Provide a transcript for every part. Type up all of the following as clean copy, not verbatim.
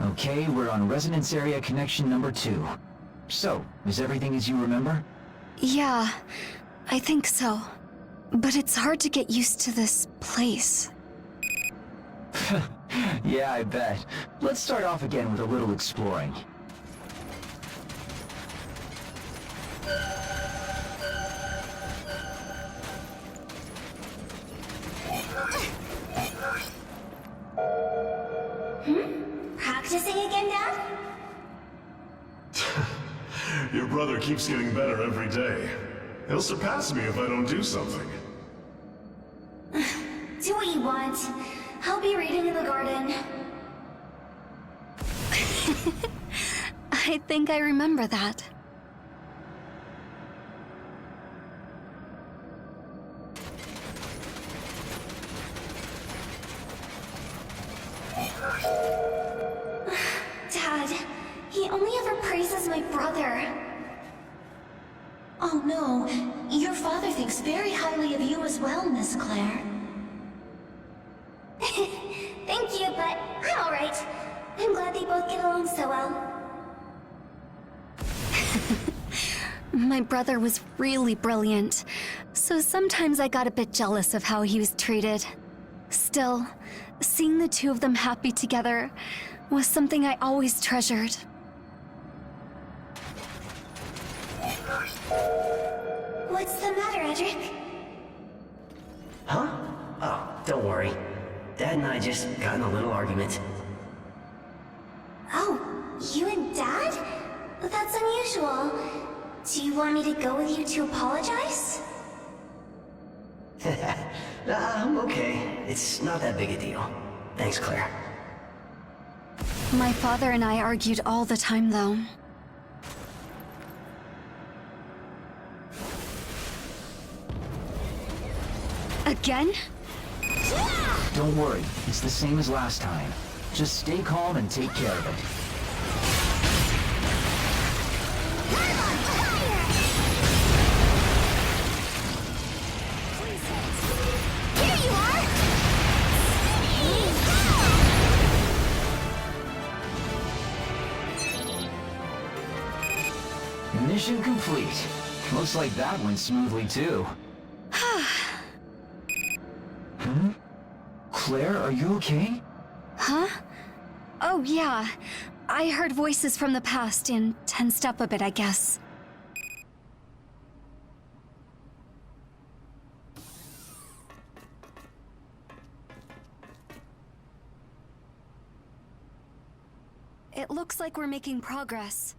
Okay, we're on resonance area connection number 2. So, is everything as you remember? Yeah, I think so. But it's hard to get used to this place. Yeah, I bet. Let's start off again with a little exploring. Practicing again, Dad? Your brother keeps getting better every day. He'll surpass me if I don't do something. Do what you want. I'll be reading in the garden. I think I remember that. Dad, he only ever praises my brother. Oh no, your father thinks very highly of you as well, Miss Claire. Thank you, but I'm alright. I'm glad they both get along so well. My brother was really brilliant, so sometimes I got a bit jealous of how he was treated. Still, seeing the two of them happy together was something I always treasured. What's the matter, Edric? Huh? Oh, don't worry. Dad and I just got in a little argument. Oh, you and Dad? That's unusual. Do you want me to go with you to apologize? I'm okay. It's not that big a deal. Thanks, Claire. My father and I argued all the time, though. Again? Don't worry, it's the same as last time. Just stay calm and take care of it. Here you are! Mission complete. Looks like that went smoothly too. Claire, are you okay? Huh? Oh, yeah. I heard voices from the past and tensed up a bit, I guess. It looks like we're making progress.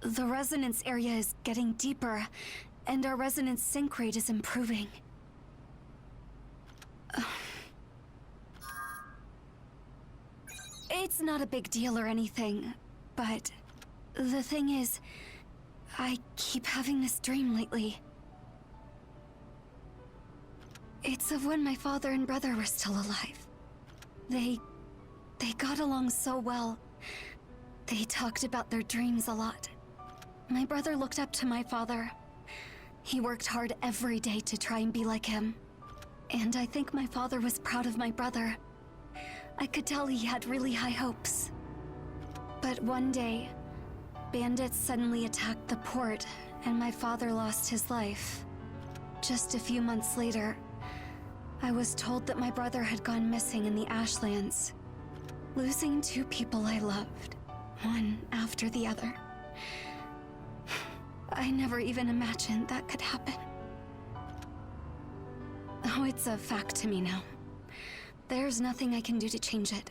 The resonance area is getting deeper, and our resonance sync rate is improving. It's not a big deal or anything, but the thing is, I keep having this dream lately. It's of when my father and brother were still alive. They got along so well. They talked about their dreams a lot. My brother looked up to my father. He worked hard every day to try and be like him. And I think my father was proud of my brother. I could tell he had really high hopes. But one day, bandits suddenly attacked the port, and my father lost his life. Just a few months later, I was told that my brother had gone missing in the Ashlands, losing two people I loved, one after the other. I never even imagined that could happen. Oh, it's a fact to me now. There's nothing I can do to change it.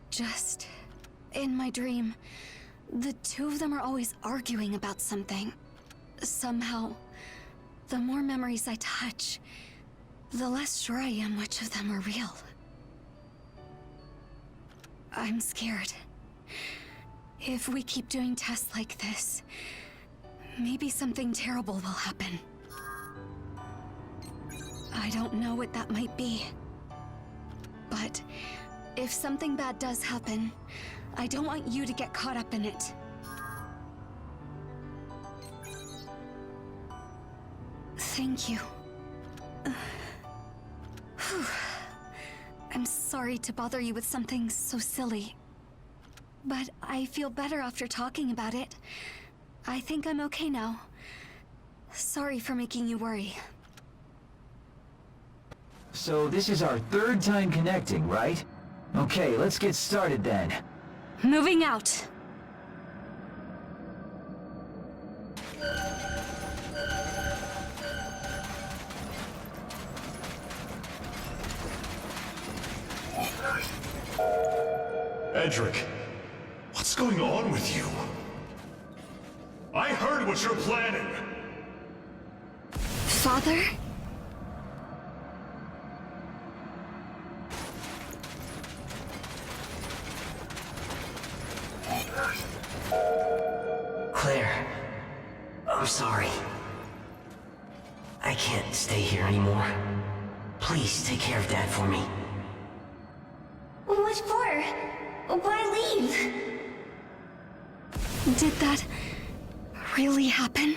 Just, in my dream, the two of them are always arguing about something. Somehow, the more memories I touch, the less sure I am which of them are real. I'm scared. If we keep doing tests like this, maybe something terrible will happen. I don't know what that might be. But if something bad does happen, I don't want you to get caught up in it. Thank you. I'm sorry to bother you with something so silly. but I feel better after talking about it. I think I'm okay now. Sorry for making you worry. So this is our third time connecting, right? Okay, let's get started then. Moving out. Edric, what's going on with you? I heard what you're planning! Father? Claire, I'm sorry. I can't stay here anymore. Please take care of Dad for me. What for? Why leave? Did that really happen?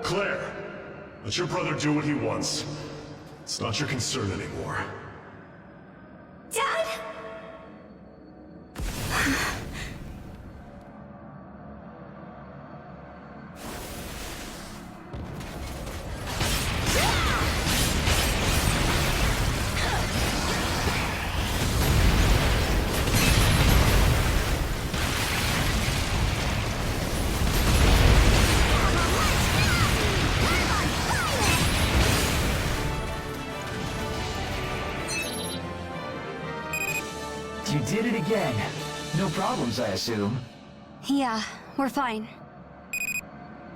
Claire, let your brother do what he wants. It's not your concern anymore. Dad? You did it again. No problems, I assume. Yeah, we're fine.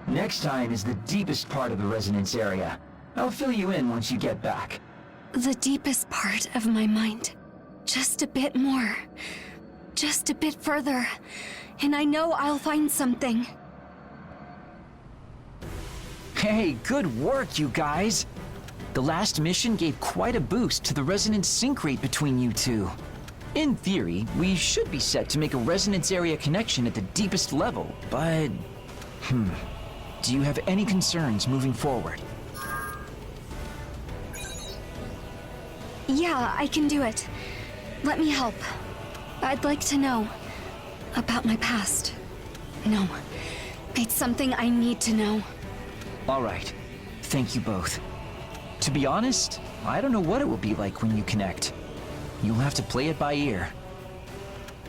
Next time is the deepest part of the resonance area. I'll fill you in once you get back. The deepest part of my mind. Just a bit more. Just a bit further. And I know I'll find something. Hey, good work, you guys! The last mission gave quite a boost to the resonance sync rate between you two. In theory, we should be set to make a resonance area connection at the deepest level, but... Do you have any concerns moving forward? Yeah, I can do it. Let me help. I'd like to know about my past. No, it's something I need to know. Alright, thank you both. To be honest, I don't know what it will be like when you connect. You'll have to play it by ear.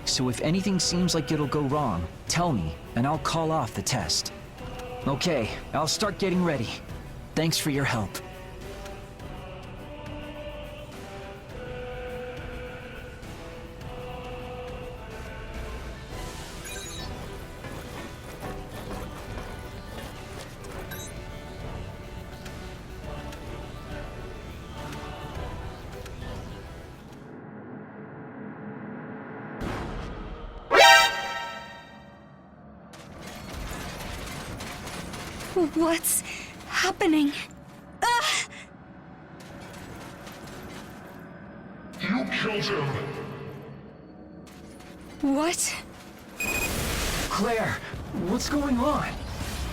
So if anything seems like it'll go wrong, tell me, and I'll call off the test. Okay, I'll start getting ready. Thanks for your help. What's happening? You killed him! What? Claire, what's going on?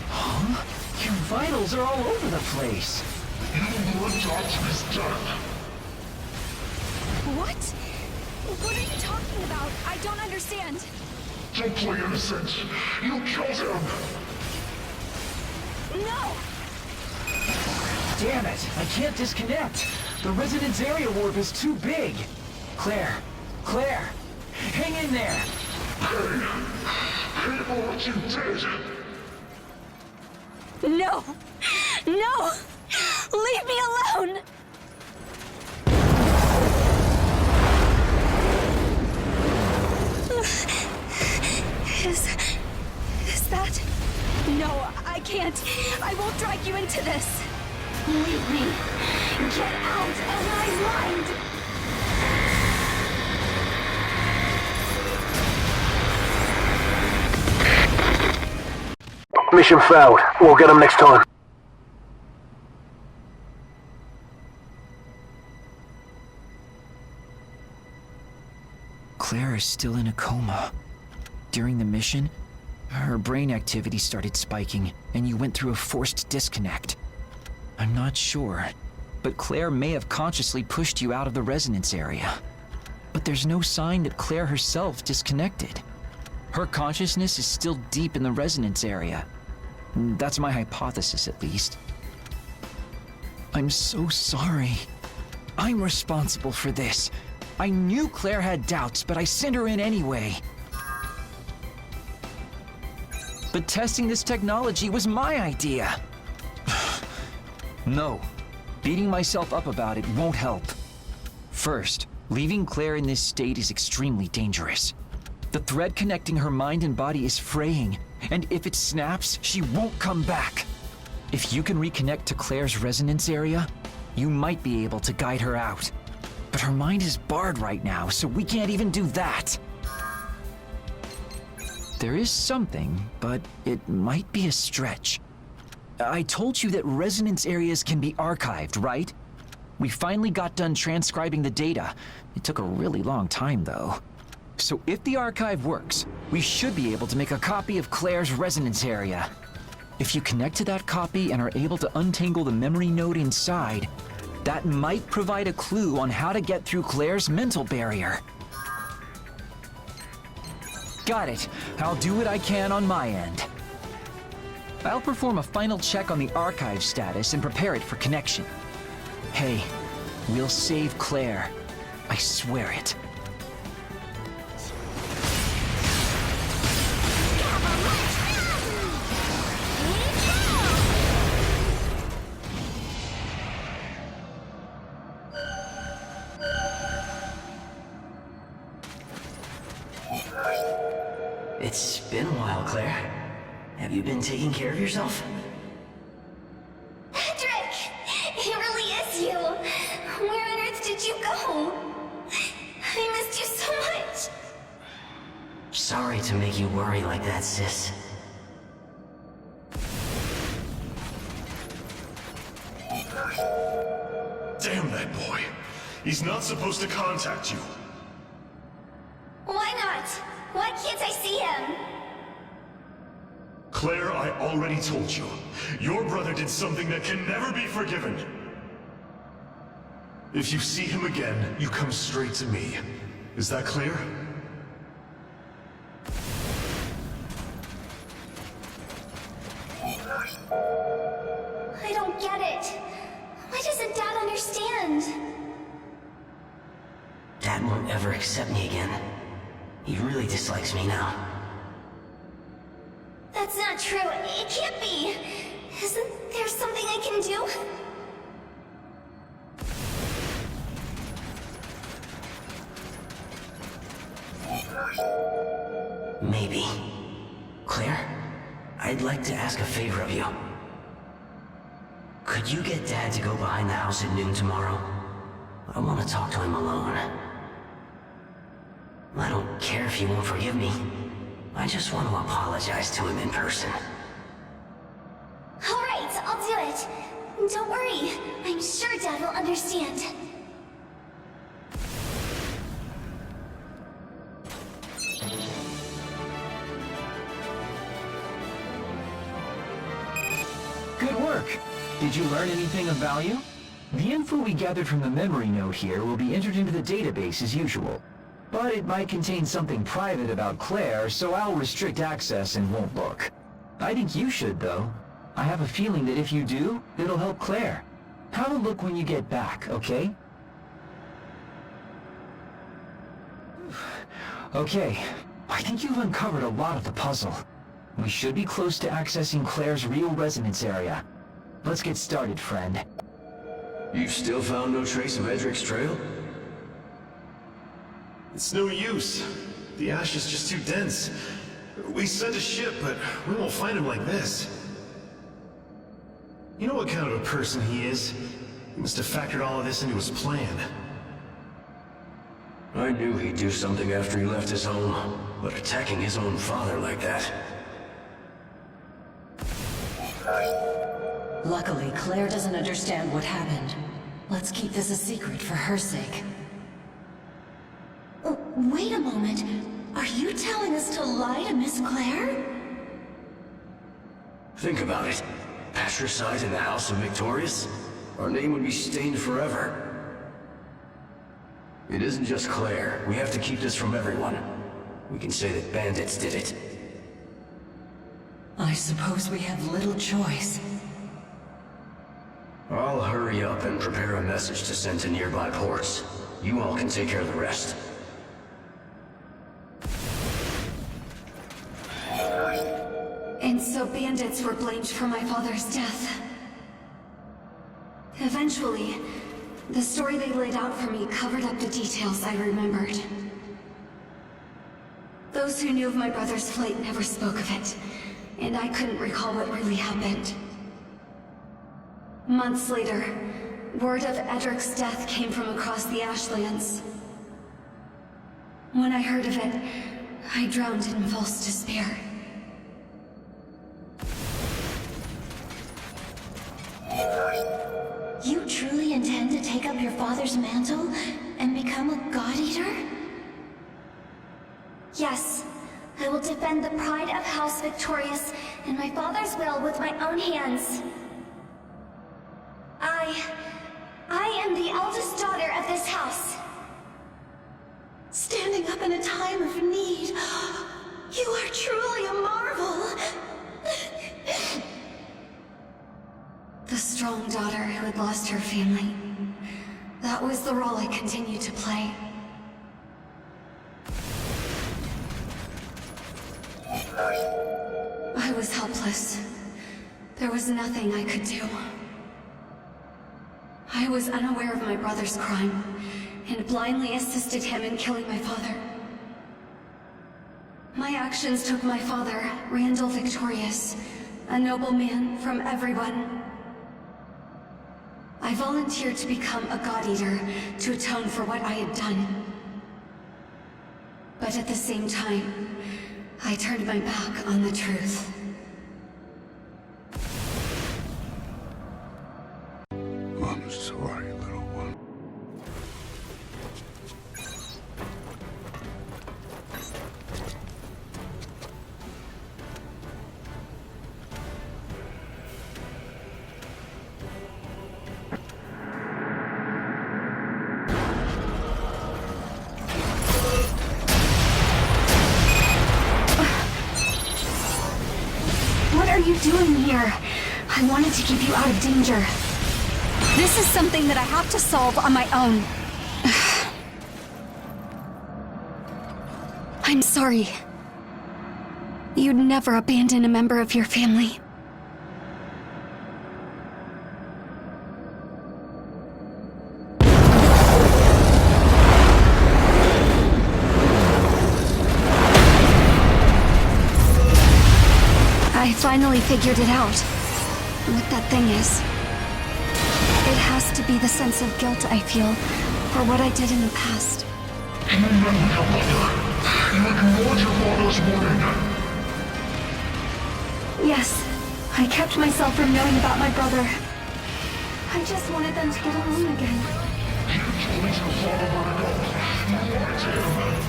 Huh? Your vitals are all over the place. You were taught his death! What? What are you talking about? I don't understand. Don't play innocent! You killed him! No! Damn it, I can't disconnect. The resonance area warp is too big. Claire, hang in there. Pay for what you did! No! No! Leave me alone! Is that... No, I can't. I won't drag you into this. Leave me. Get out of my mind! Mission failed. We'll get them next time. Claire is still in a coma. During the mission, her brain activity started spiking, and you went through a forced disconnect. I'm not sure, but Claire may have consciously pushed you out of the resonance area. But there's no sign that Claire herself disconnected. Her consciousness is still deep in the resonance area. That's my hypothesis, at least. I'm so sorry. I'm responsible for this. I knew Claire had doubts, but I sent her in anyway. But testing this technology was my idea. No, beating myself up about it won't help. First, leaving Claire in this state is extremely dangerous. The thread connecting her mind and body is fraying, and if it snaps, she won't come back. If you can reconnect to Claire's resonance area, you might be able to guide her out. But her mind is barred right now, so we can't even do that. There is something, but it might be a stretch. I told you that resonance areas can be archived, right? We finally got done transcribing the data. It took a really long time, though. So if the archive works, we should be able to make a copy of Claire's resonance area. If you connect to that copy and are able to untangle the memory node inside, that might provide a clue on how to get through Claire's mental barrier. Got it. I'll do what I can on my end. I'll perform a final check on the archive status and prepare it for connection. Hey, we'll save Claire. I swear it. It's been a while, Claire. Have you been taking care of yourself? Edric! It really is you! Where on earth did you go? I missed you so much! Sorry to make you worry like that, sis. Damn that boy. He's not supposed to contact you. Why not? Why can't I see him? Claire, I already told you. Your brother did something that can never be forgiven. If you see him again, you come straight to me. Is that clear? I don't get it. Why doesn't Dad understand? Dad won't ever accept me again. He really dislikes me now. That's not true. It can't be. Isn't there something I can do? Maybe. Claire, I'd like to ask a favor of you. Could you get Dad to go behind the house at noon tomorrow? I want to talk to him alone. I don't care if he won't forgive me. I just want to apologize to him in person. All right, I'll do it. Don't worry. I'm sure Dad will understand. Good work. Did you learn anything of value? The info we gathered from the memory node here will be entered into the database as usual. But it might contain something private about Claire, so I'll restrict access and won't look. I think you should, though. I have a feeling that if you do, it'll help Claire. Have a look when you get back, okay? Okay, I think you've uncovered a lot of the puzzle. We should be close to accessing Claire's real resonance area. Let's get started, friend. You've still found no trace of Edric's trail? It's no use. The ash is just too dense. We sent a ship, but we won't find him like this. You know what kind of a person he is? He must have factored all of this into his plan. I knew he'd do something after he left his home, but attacking his own father like that... Luckily, Claire doesn't understand what happened. Let's keep this a secret for her sake. Wait a moment. Are you telling us to lie to Miss Claire? Think about it. Patricide in the House of Victorious? our name would be stained forever. It isn't just Claire. We have to keep this from everyone. We can say that bandits did it. I suppose we have little choice. I'll hurry up and prepare a message to send to nearby ports. You all can take care of the rest. And so bandits were blamed for my father's death. Eventually, the story they laid out for me covered up the details I remembered. Those who knew of my brother's flight never spoke of it, and I couldn't recall what really happened. Months later, word of Edric's death came from across the Ashlands. When I heard of it, I drowned in false despair. You truly intend to take up your father's mantle and become a God Eater? Yes. I will defend the pride of House Victorious and my father's will with my own hands. I am the eldest daughter of this house. Standing up in a time of need. You are truly a marvel. The strong daughter who had lost her family. That was the role I continued to play. I was helpless. There was nothing I could do. I was unaware of my brother's crime, and blindly assisted him in killing my father. My actions took my father, Randall Victorious, a noble man, from everyone. I volunteered to become a God Eater to atone for what I had done. But at the same time, I turned my back on the truth. I'm sorry, little one. What are you doing here? I wanted to keep you out of danger. This is something that I have to solve on my own. I'm sorry. You'd never abandon a member of your family. I finally figured it out. What that thing is. It has to be the sense of guilt I feel for what I did in the past. You remember your mother. You ignored your father's warning. Yes, I kept myself from knowing about my brother. I just wanted them to get along again. You told your father where to go. You wanted him.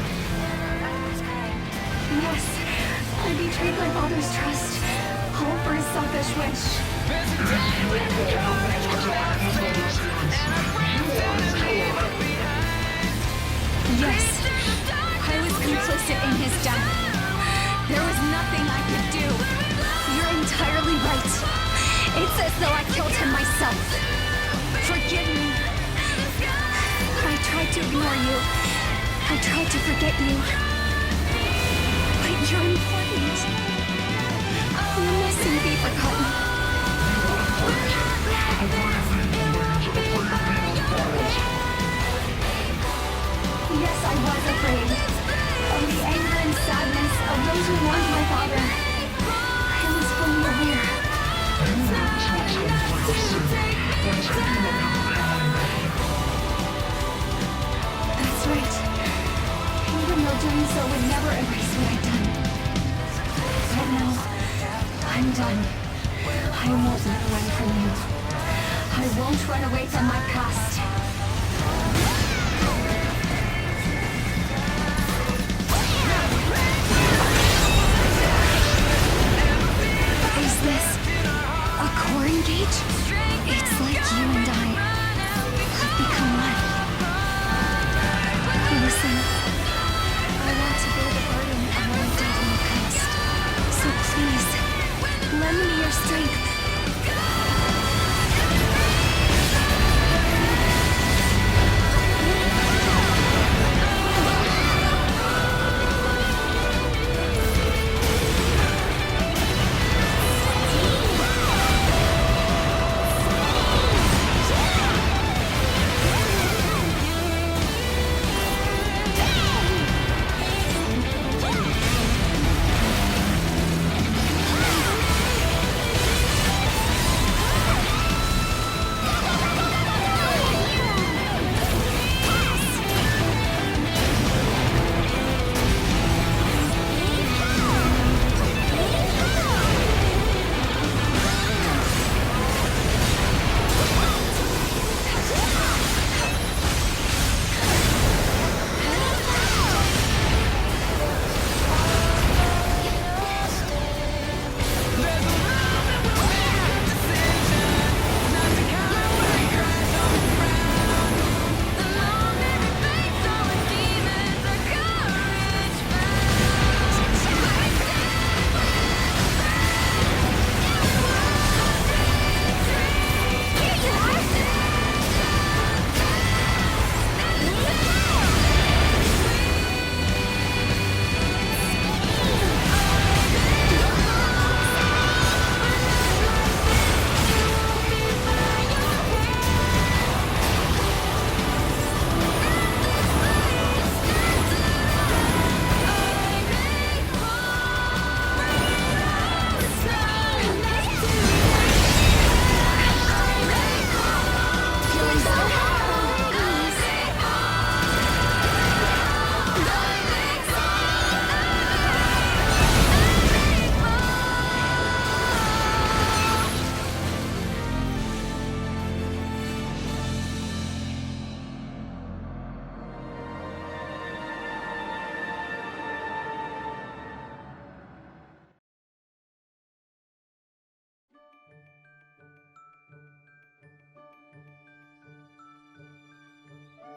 Yes, I betrayed my father's trust, all for his selfish wish. Yes, I was complicit in his death. There was nothing I could do. You're entirely right. It's as though I killed him myself. Forgive me. I tried to ignore you. I tried to forget you. But you're important. You mustn't be forgotten. Yes, I was afraid of the anger and sadness of those who mourned my father. I was fully aware. That's right. Even though doing so would never erase what I'd done. But now, I'm done. I won't run from you. I won't run away from my past. Is this a core engage? It's like you and I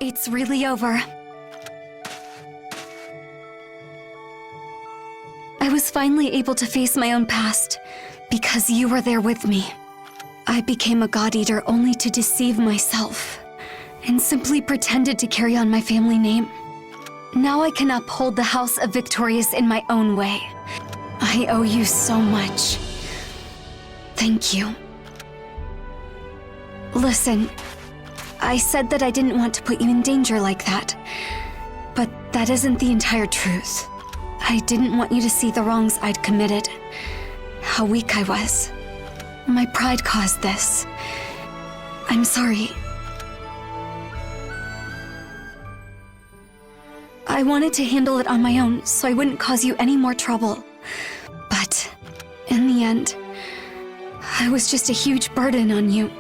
It's really over. I was finally able to face my own past because you were there with me. I became a God Eater only to deceive myself and simply pretended to carry on my family name. Now I can uphold the House of Victorious in my own way. I owe you so much. Thank you. Listen, I said that I didn't want to put you in danger like that, but that isn't the entire truth. I didn't want you to see the wrongs I'd committed, how weak I was. My pride caused this. I'm sorry. I wanted to handle it on my own so I wouldn't cause you any more trouble. But in the end, I was just a huge burden on you.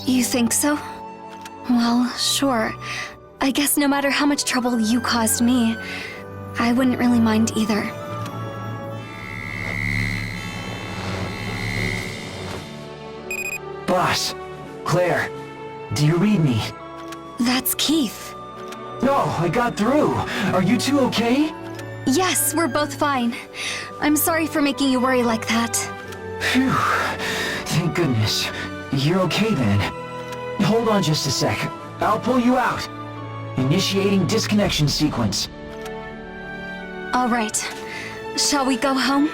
You think so? Well, sure. I guess no matter how much trouble you caused me, I wouldn't really mind either. Boss, Claire, do you read me? That's Keith. No, I got through. Are you two okay? Yes, we're both fine. I'm sorry for making you worry like that. Phew. Thank goodness. You're okay then. Hold on just a sec. I'll pull you out. Initiating disconnection sequence. All right. Shall we go home?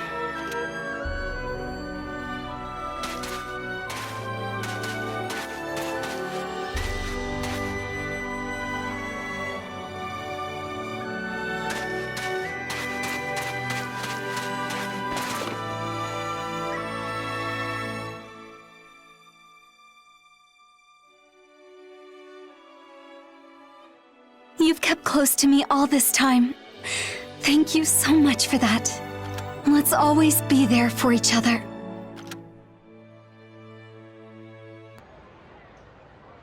You've kept close to me all this time. Thank you so much for that. Let's always be there for each other.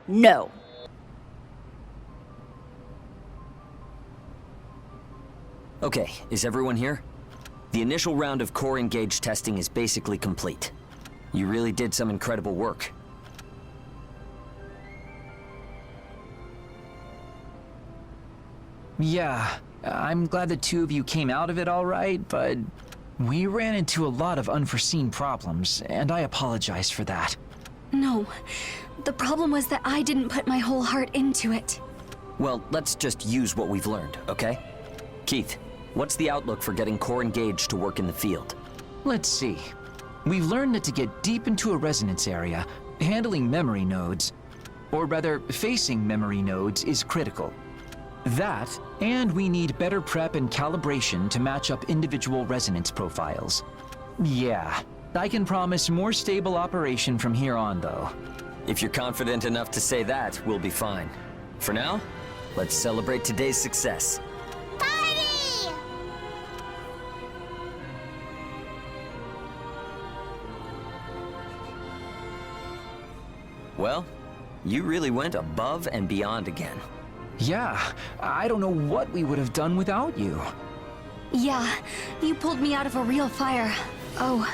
No. Okay, is everyone here? The initial round of core engage testing is basically complete. You really did some incredible work. Yeah, I'm glad the two of you came out of it all right, but we ran into a lot of unforeseen problems, and I apologize for that. No, the problem was that I didn't put my whole heart into it. Well, let's just use what we've learned, okay? Keith, what's the outlook for getting core engage to work in the field? Let's see. We've learned that to get deep into a resonance area, handling memory nodes, or rather, facing memory nodes is critical. That, and we need better prep and calibration to match up individual resonance profiles. Yeah, I can promise more stable operation from here on, though. If you're confident enough to say that, we'll be fine. For now, let's celebrate today's success. Party! Well, you really went above and beyond again. Yeah, I don't know what we would have done without you. Yeah, you pulled me out of a real fire. Oh,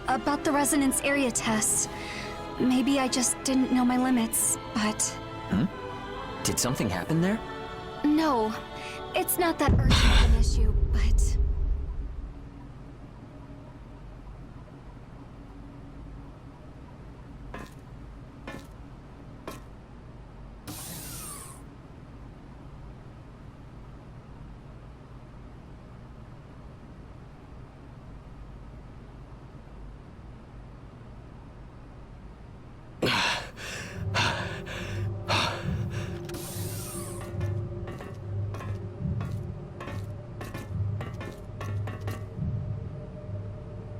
about the resonance area test. Maybe I just didn't know my limits, but... Did something happen there? No, it's not that urgent of an issue, but...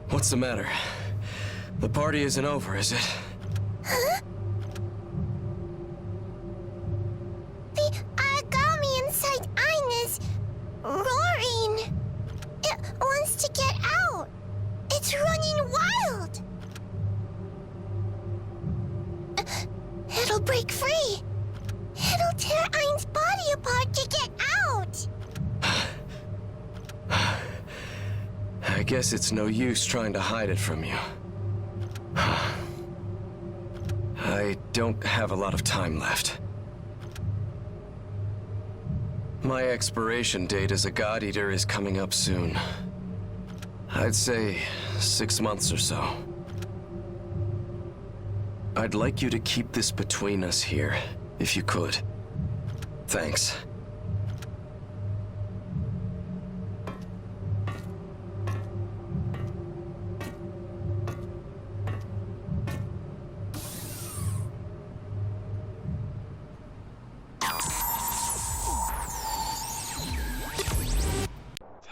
What's the matter? The party isn't over, is it? Huh? The origami inside Ein is roaring. It wants to get out. It's running wild. It'll break free. It'll tear Ein's body apart to get out. I guess it's no use trying to hide it from you. I don't have a lot of time left. My expiration date as a God Eater is coming up soon. I'd say 6 months or so. I'd like you to keep this between us here, if you could. Thanks.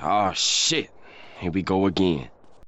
Oh shit. Here we go again.